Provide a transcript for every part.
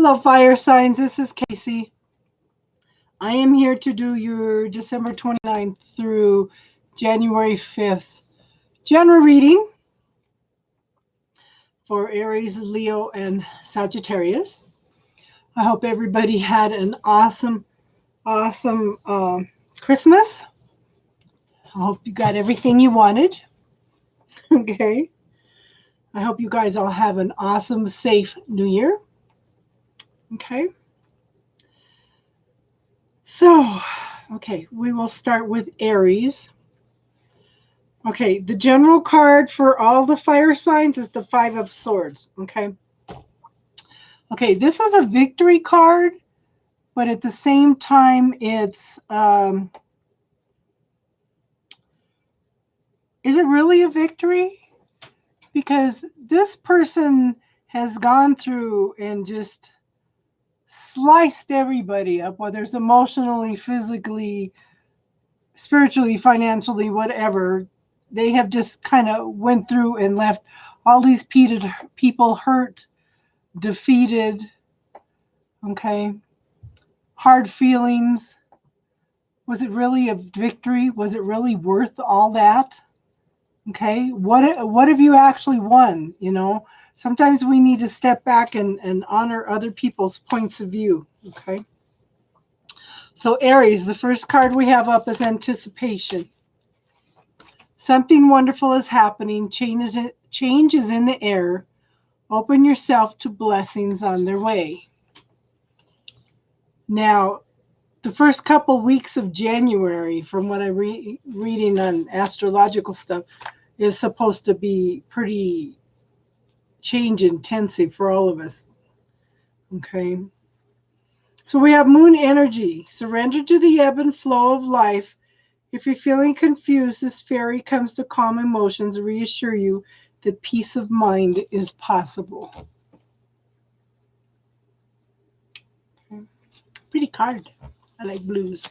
Hello, fire signs. This is Casey. I am here to do your December 29th through January 5th general reading for Aries, Leo, and Sagittarius. I hope everybody had an awesome Christmas. I hope you got everything you wanted. Okay. I hope you guys all have an awesome, safe New Year. Okay. So, we will start with Aries. Okay, the general card for all the fire signs is the Five of Swords. Okay, this is a victory card, but at the same time, it's is it really a victory? Because this person has gone through and just sliced everybody up, whether it's emotionally, physically, spiritually, financially, whatever. They have just kind of went through and left all these people hurt, defeated, okay, hard feelings. Was it really a victory? Was it really worth all that? Okay, what have you actually won? You know, sometimes we need to step back and honor other people's points of view. Okay, so Aries, the first card we have up is anticipation. Something wonderful is happening. Change is in the air. Open yourself to blessings on their way. Now, the first couple weeks of January, from what I'm reading on astrological stuff, is supposed to be pretty change intensive for all of us. Okay. So we have moon energy. Surrender to the ebb and flow of life. If you're feeling confused, this fairy comes to calm emotions, reassure you that peace of mind is possible. Okay. Pretty card. I like blues.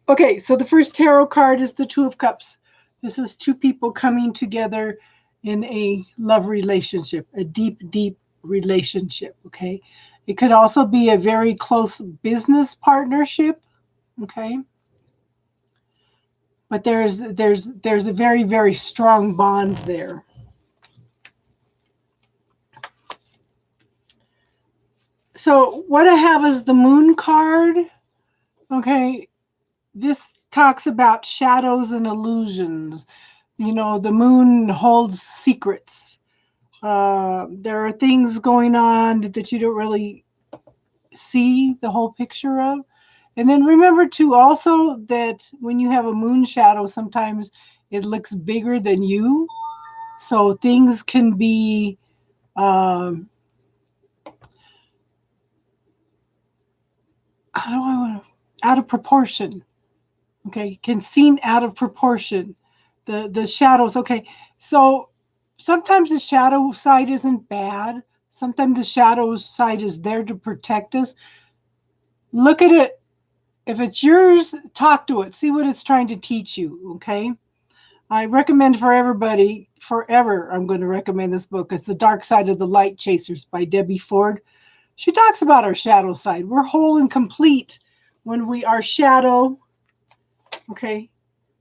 Okay, so the first tarot card is the Two of Cups. This is two people coming together in a love relationship, a deep, deep relationship, okay? It could also be a very close business partnership, okay? But there's a very, very strong bond there. So what I have is the Moon card, okay? This talks about shadows and illusions. You know, the moon holds secrets. There are things going on that you don't really see the whole picture of. And then remember too also that when you have a moon shadow, sometimes it looks bigger than you. So things can be out of proportion. Okay, can seem out of proportion. The shadows. Okay, so sometimes the shadow side isn't bad. Sometimes the shadow side is there to protect us. Look at it. If it's yours, talk to it. See what it's trying to teach you, okay? I recommend for everybody, forever, I'm going to recommend this book. It's The Dark Side of the Light Chasers by Debbie Ford. She talks about our shadow side. We're whole and complete when we are shadow, okay?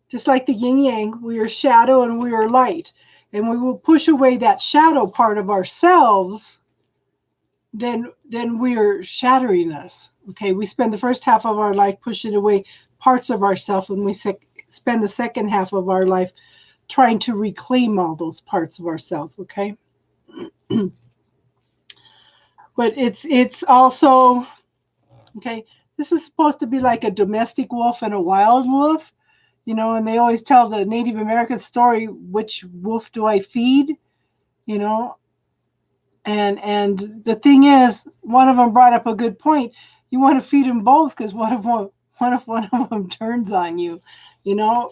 Just like the yin yang, we are shadow and we are light. And we will push away that shadow part of ourselves, then we are shattering us. Okay, we spend the first half of our life pushing away parts of ourselves, and we spend the second half of our life trying to reclaim all those parts of ourselves. Okay, but it's also okay. This is supposed to be like a domestic wolf and a wild wolf, you know. And they always tell the Native American story: which wolf do I feed? You know. And the thing is, one of them brought up a good point. You want to feed them both, because what if one of them turns on you? You know,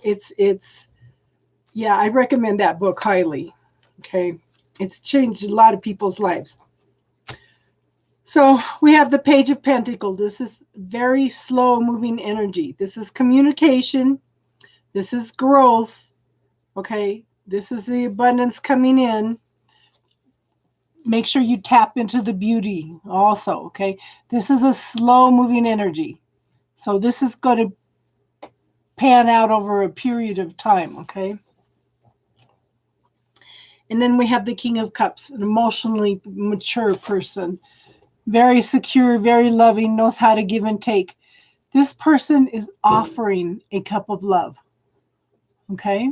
yeah, I recommend that book highly. Okay, it's changed a lot of people's lives. So we have the Page of Pentacles. This is very slow moving energy. This is communication. This is growth. Okay, this is the abundance coming in. make sure you tap into the beauty also, okay? This is a slow moving energy. So this is going to pan out over a period of time, okay? And then we have the King of Cups, an emotionally mature person. Very secure, very loving, knows how to give and take. This person is offering a cup of love, okay?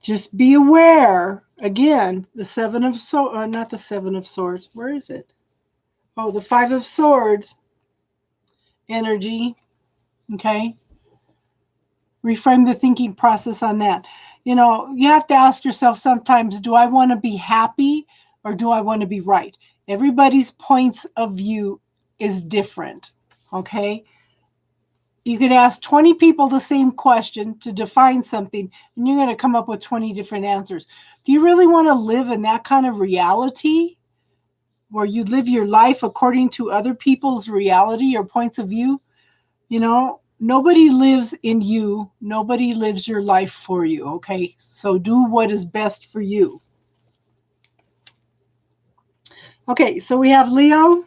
Just be aware, again, the Seven of Swords, not the Seven of Swords. Where is it? Oh, the Five of Swords energy, okay? Reframe the thinking process on that. You know, you have to ask yourself sometimes, do I want to be happy or do I want to be right? Everybody's points of view is different, okay? You could ask 20 people the same question to define something, and you're going to come up with 20 different answers. Do you really want to live in that kind of reality where you live your life according to other people's reality or points of view? You know, nobody lives in you. Nobody lives your life for you, okay? So do what is best for you. Okay, so we have Leo.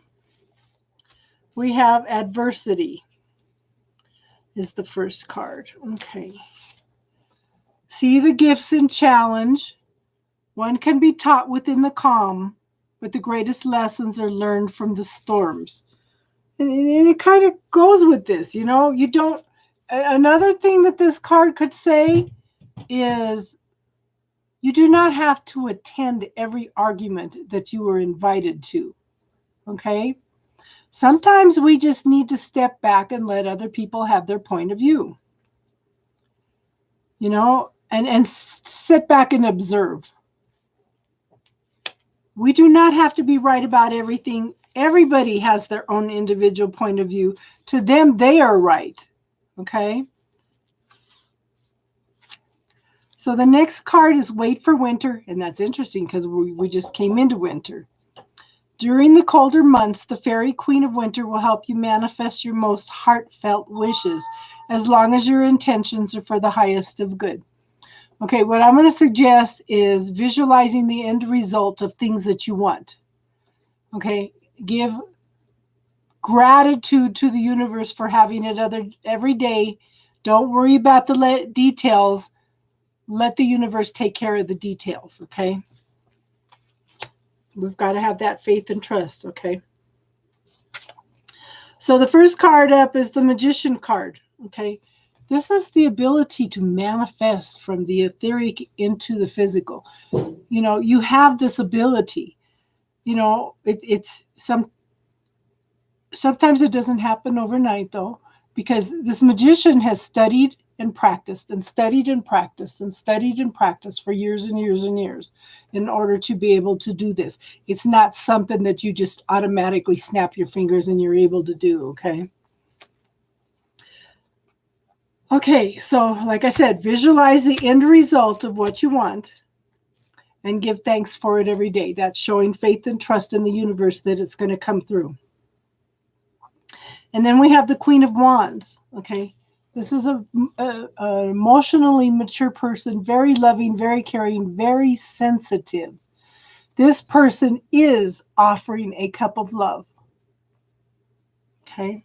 We have adversity is the first card. Okay. See the gifts and challenge. One can be taught within the calm, but the greatest lessons are learned from the storms. And it kind of goes with this, you know, you don't. Another thing that this card could say is you do not have to attend every argument that you are invited to, okay? Sometimes we just need to step back and let other people have their point of view, you know, and sit back and observe. We do not have to be right about everything. Everybody has their own individual point of view. To them, they are right, okay? So the next card is Wait for Winter, and that's interesting because we just came into winter. During the colder months, the Fairy Queen of Winter will help you manifest your most heartfelt wishes, as long as your intentions are for the highest of good. Okay, what I'm going to suggest is visualizing the end result of things that you want. Okay, give gratitude to the universe for having it every day. Don't worry about the details. Let the universe take care of the details, okay? We've got to have that faith and trust, okay? So the first card up is the Magician card, okay? This is the ability to manifest from the etheric into the physical. You know, you have this ability. You know, sometimes it doesn't happen overnight, though, because this magician has studied and practiced and studied and practiced and studied and practiced for years and years and years in order to be able to do this. It's not something that you just automatically snap your fingers and you're able to do, okay? Okay, so like I said, visualize the end result of what you want and give thanks for it every day. That's showing faith and trust in the universe that it's going to come through. And then we have the Queen of Wands, okay? This is an emotionally mature person, very loving, very caring, very sensitive. This person is offering a cup of love, okay?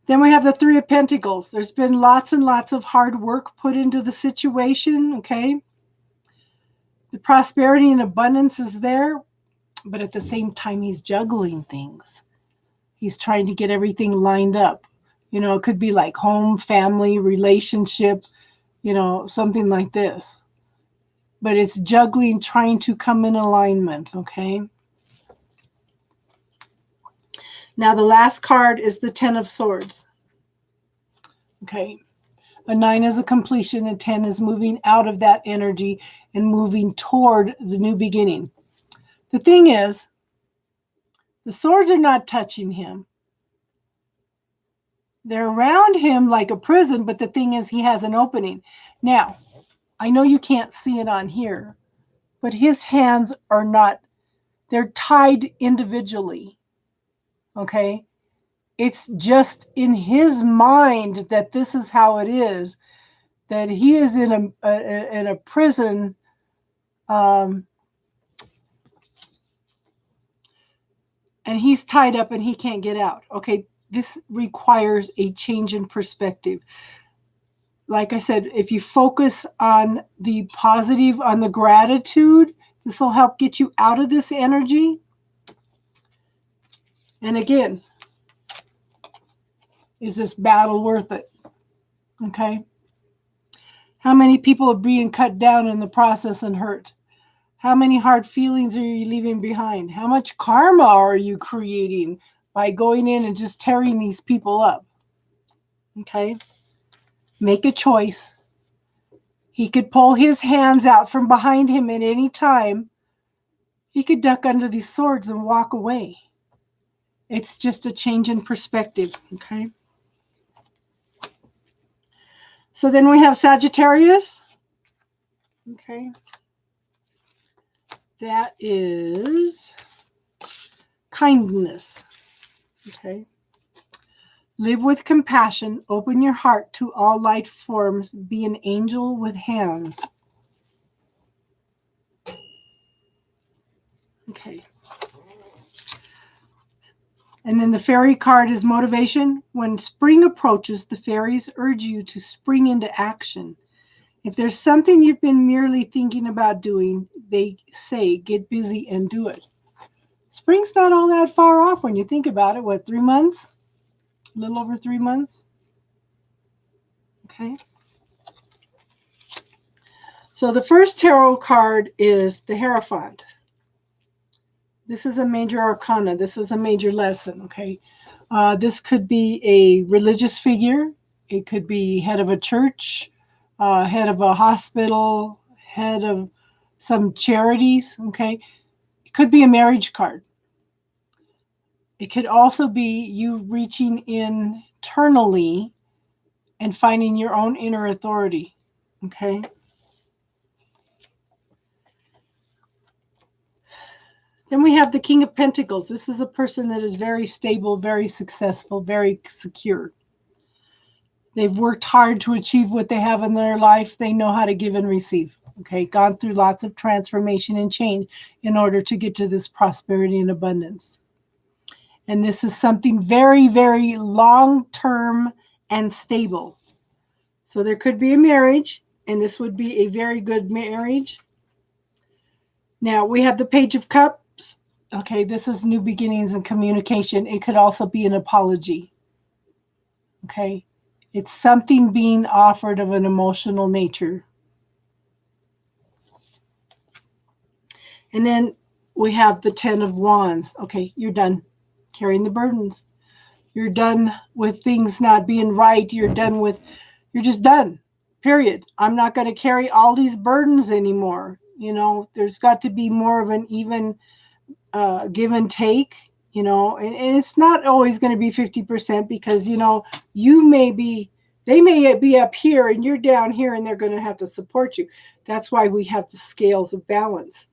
Then we have the Three of Pentacles. There's been lots and lots of hard work put into the situation, okay? The prosperity and abundance is there, but at the same time, he's juggling things. He's trying to get everything lined up. You know, it could be like home, family, relationship, you know, something like this. But it's juggling, trying to come in alignment, okay? Now, the last card is the Ten of Swords. Okay. A 9 is a completion, and 10 is moving out of that energy and moving toward the new beginning. The thing is, the swords are not touching him. They're around him like a prison, but the thing is, he has an opening. Now, I know you can't see it on here, but his hands are not, they're tied individually, okay? It's just in his mind that this is how it is, that he is in a prison, and he's tied up and he can't get out. Okay, this requires a change in perspective. Like I said, if you focus on the positive, on the gratitude, this will help get you out of this energy. And again, is this battle worth it? Okay. How many people are being cut down in the process and hurt? How many hard feelings are you leaving behind? How much karma are you creating by going in and just tearing these people up? Okay. Make a choice. He could pull his hands out from behind him at any time. He could duck under these swords and walk away. It's just a change in perspective, okay? So then we have Sagittarius. Okay. That is kindness. Okay. Live with compassion. Open your heart to all light forms. Be an angel with hands. Okay. And then the fairy card is motivation. When spring approaches, the fairies urge you to spring into action. If there's something you've been merely thinking about doing, they say, get busy and do it. Spring's not all that far off when you think about it. What, 3 months? A little over 3 months. Okay. So the first tarot card is the Hierophant. This is a major arcana. This is a major lesson, okay? This could be a religious figure. It could be head of a church, head of a hospital, head of some charities, okay? It could be a marriage card. It could also be you reaching internally and finding your own inner authority, okay? Then we have the King of Pentacles. This is a person that is very stable, very successful, very secure. They've worked hard to achieve what they have in their life. They know how to give and receive. Okay, gone through lots of transformation and change in order to get to this prosperity and abundance. And this is something very, very long-term and stable. So there could be a marriage, and this would be a very good marriage. Now, we have the Page of Cups. Okay, this is new beginnings and communication. It could also be an apology. Okay, it's something being offered of an emotional nature. And then we have the 10 of Wands. Okay, you're done carrying the burdens. You're done with things not being right. You're just done, period. I'm not going to carry all these burdens anymore. You know, there's got to be more of an even give and take, you know, and it's not always going to be 50% because, you know, they may be up here and you're down here and they're going to have to support you. That's why we have the scales of balance.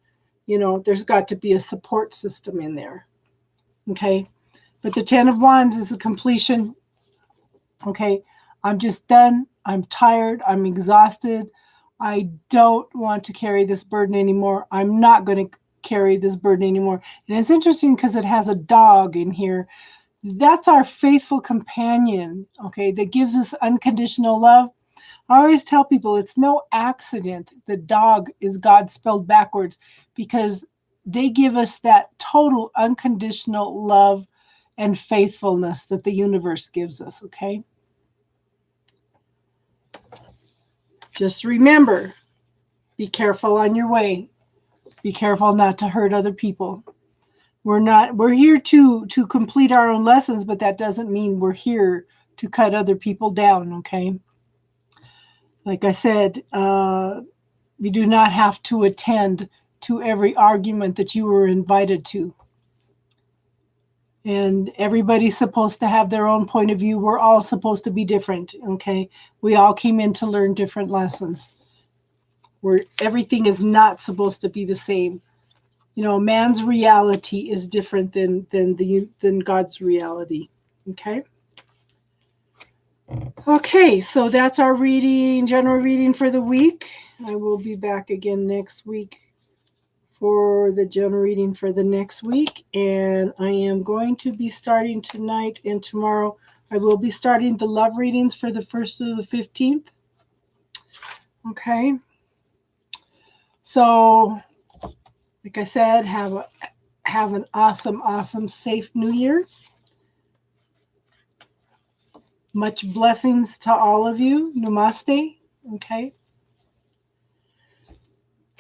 You know, there's got to be a support system in there. Okay. But the 10 of Wands is a completion. Okay. I'm just done. I'm tired. I'm exhausted. I don't want to carry this burden anymore. I'm not going to carry this burden anymore. And it's interesting because it has a dog in here. That's our faithful companion, okay, that gives us unconditional love. I always tell people it's no accident the dog is God spelled backwards because they give us that total unconditional love and faithfulness that the universe gives us, okay? Just remember, be careful on your way. Be careful not to hurt other people. We're here to complete our own lessons, but that doesn't mean we're here to cut other people down, okay? Like I said, you do not have to attend to every argument that you were invited to. And everybody's supposed to have their own point of view. We're all supposed to be different, okay? We all came in to learn different lessons. Where everything is not supposed to be the same. You know, man's reality is different than God's reality. Okay? Okay, so that's our reading, general reading for the week. I will be back again next week for the general reading for the next week. And I am going to be starting tonight and tomorrow. I will be starting the love readings for the 1st through the 15th. Okay. So, like I said, have an awesome, safe New Year. Much blessings to all of you. Namaste. Okay.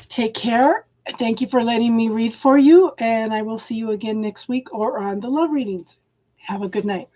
Take care. Thank you for letting me read for you. And I will see you again next week or on the love readings. Have a good night.